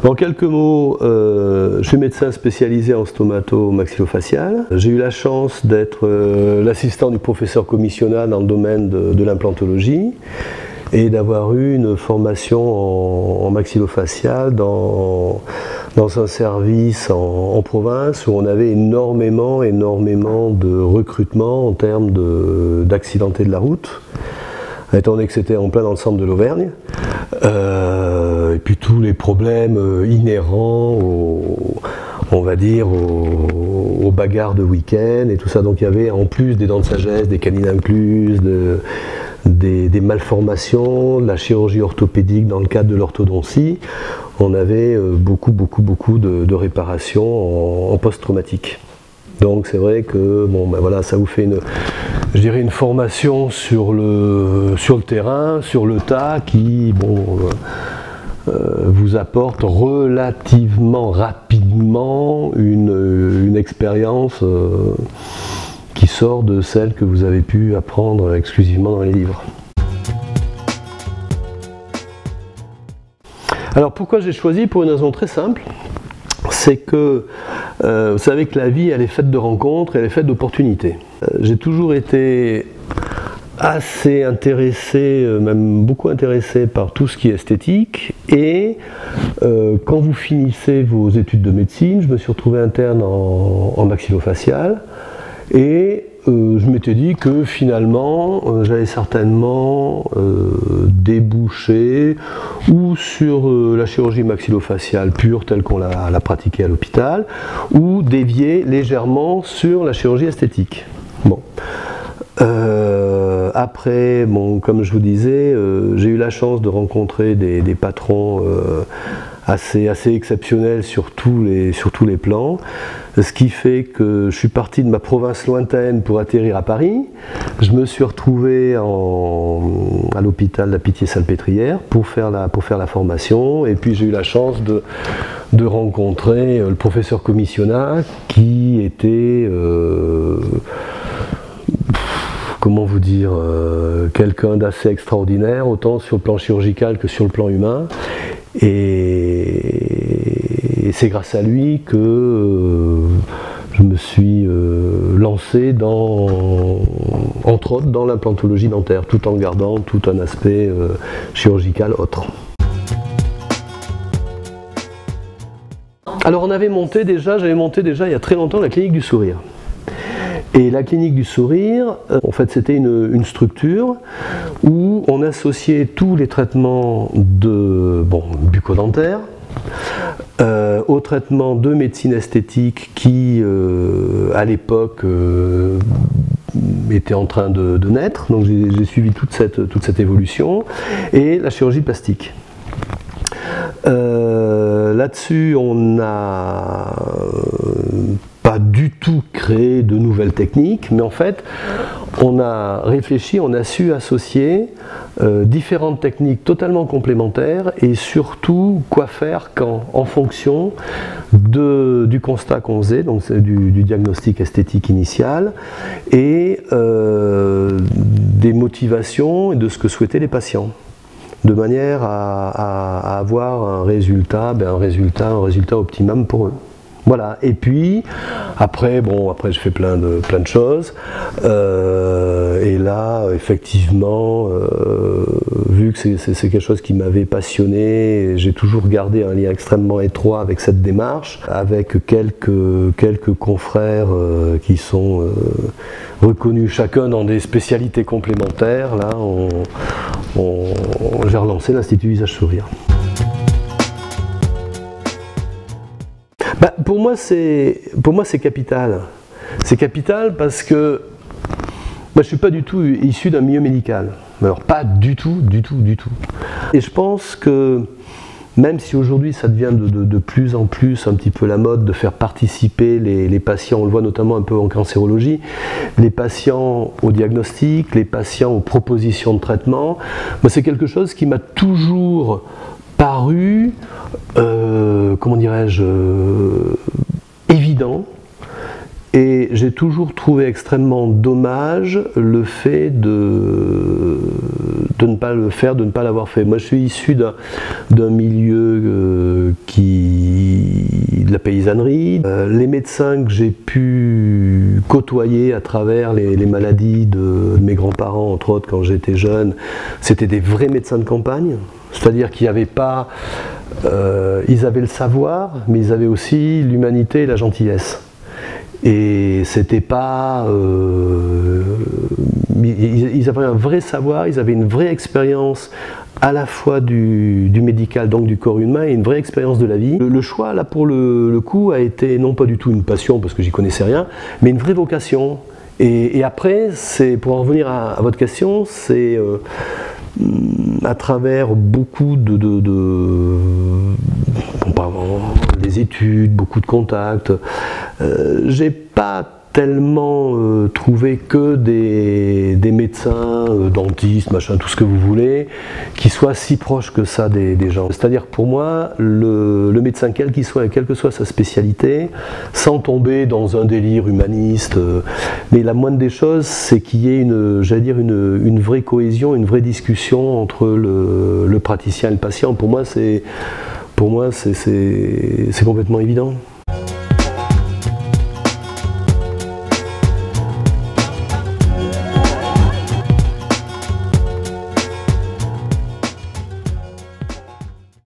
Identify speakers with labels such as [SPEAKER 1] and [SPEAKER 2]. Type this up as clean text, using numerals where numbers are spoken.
[SPEAKER 1] En quelques mots, je suis médecin spécialisé en stomato-maxillofacial. J'ai eu la chance d'être l'assistant du professeur commissionnat dans le domaine de l'implantologie et d'avoir eu une formation en maxillofacial dans un service en province où on avait énormément de recrutement en termes d'accidentés de la route, étant donné que c'était en plein dans le centre de l'Auvergne. Et puis tous les problèmes inhérents on va dire aux bagarres de week-end et tout ça. Donc il y avait en plus des dents de sagesse, des canines incluses, des malformations, de la chirurgie orthopédique dans le cadre de l'orthodontie. On avait beaucoup de réparations en post-traumatique. Donc c'est vrai que bon, ben voilà, ça vous fait une formation sur le terrain, sur le tas, qui vous apporte relativement rapidement une expérience qui sort de celle que vous avez pu apprendre exclusivement dans les livres. Alors pourquoi j'ai choisi? Pour une raison très simple. C'est que vous savez que la vie, elle est faite de rencontres, elle est faite d'opportunités. J'ai toujours été assez intéressé, même beaucoup intéressé par tout ce qui est esthétique, et quand vous finissez vos études de médecine, je me suis retrouvé interne en maxillofacial, et je m'étais dit que finalement j'allais certainement déboucher ou sur la chirurgie maxillofaciale pure telle qu'on l'a pratiquée à l'hôpital, ou dévier légèrement sur la chirurgie esthétique. Bon. Après, bon, comme je vous disais, j'ai eu la chance de rencontrer des patrons assez exceptionnels sur tous les plans, ce qui fait que je suis parti de ma province lointaine pour atterrir à Paris. Je me suis retrouvé à l'hôpital de la Pitié-Salpêtrière pour faire la formation, et puis j'ai eu la chance de rencontrer le professeur commissionnat qui était comment vous dire, quelqu'un d'assez extraordinaire, autant sur le plan chirurgical que sur le plan humain. Et c'est grâce à lui que je me suis lancé entre autres dans l'implantologie dentaire, tout en gardant tout un aspect chirurgical autre. Alors j'avais monté déjà il y a très longtemps la clinique du sourire. Et la clinique du sourire, en fait, c'était une structure où on associait tous les traitements bucco-dentaires aux traitements de médecine esthétique qui, à l'époque, étaient en train de naître. Donc j'ai suivi toute cette évolution, et la chirurgie plastique. Là-dessus, on n'a pas du tout créé de nouvelles techniques, mais en fait, on a réfléchi, on a su associer différentes techniques totalement complémentaires, et surtout quoi faire quand, en fonction du constat qu'on faisait, donc du diagnostic esthétique initial, et des motivations et de ce que souhaitaient les patients, de manière à avoir un résultat optimum pour eux. Voilà, et puis après je fais plein de choses, et là effectivement, vu que c'est quelque chose qui m'avait passionné, j'ai toujours gardé un lien extrêmement étroit avec cette démarche, avec quelques confrères qui sont reconnus chacun dans des spécialités complémentaires. Là j'ai relancé l'Institut Visage Sourire. Pour moi c'est capital. C'est capital parce que moi, je ne suis pas du tout issu d'un milieu médical. Alors pas du tout. Et je pense que même si aujourd'hui ça devient de plus en plus un petit peu la mode de faire participer les patients, on le voit notamment un peu en cancérologie, les patients au diagnostic, les patients aux propositions de traitement, c'est quelque chose qui m'a toujours paru, comment dirais-je, évident, Et j'ai toujours trouvé extrêmement dommage le fait de ne pas le faire, de ne pas l'avoir fait. Moi je suis issu d'un milieu de la paysannerie. Les médecins que j'ai pu côtoyer à travers les maladies de mes grands-parents, entre autres quand j'étais jeune, c'était des vrais médecins de campagne. C'est-à-dire qu'ils n'avaient pas... ils avaient le savoir, mais ils avaient aussi l'humanité et la gentillesse. Et c'était pas... ils avaient un vrai savoir, ils avaient une vraie expérience à la fois du médical, donc du corps humain, et une vraie expérience de la vie. Le choix, là, pour le coup, a été non pas du tout une passion, parce que j'y connaissais rien, mais une vraie vocation. Et après, pour en revenir à votre question, c'est... à travers beaucoup des études, beaucoup de contacts, j'ai pas tellement trouvé que des médecins, dentistes, machin, tout ce que vous voulez, qui soient si proches que ça des gens. C'est-à-dire pour moi, le médecin, quel qu'il soit, quelle que soit sa spécialité, sans tomber dans un délire humaniste, mais la moindre des choses, c'est qu'il y ait une vraie cohésion, une vraie discussion entre le praticien et le patient. Pour moi, c'est complètement évident.